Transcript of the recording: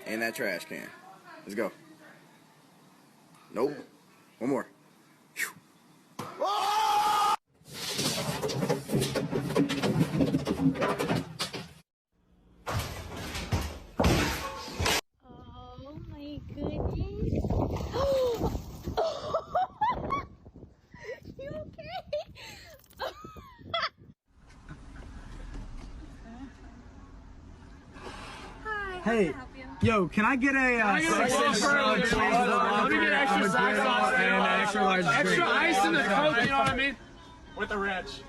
And that trash can. Let's go. Nope. One more. Oh my goodness. You okay? Hi, Hey, yo, can I get a Let me get extra extra sauce and extra large. Extra ice in the Coke, you know what I mean? With the ranch.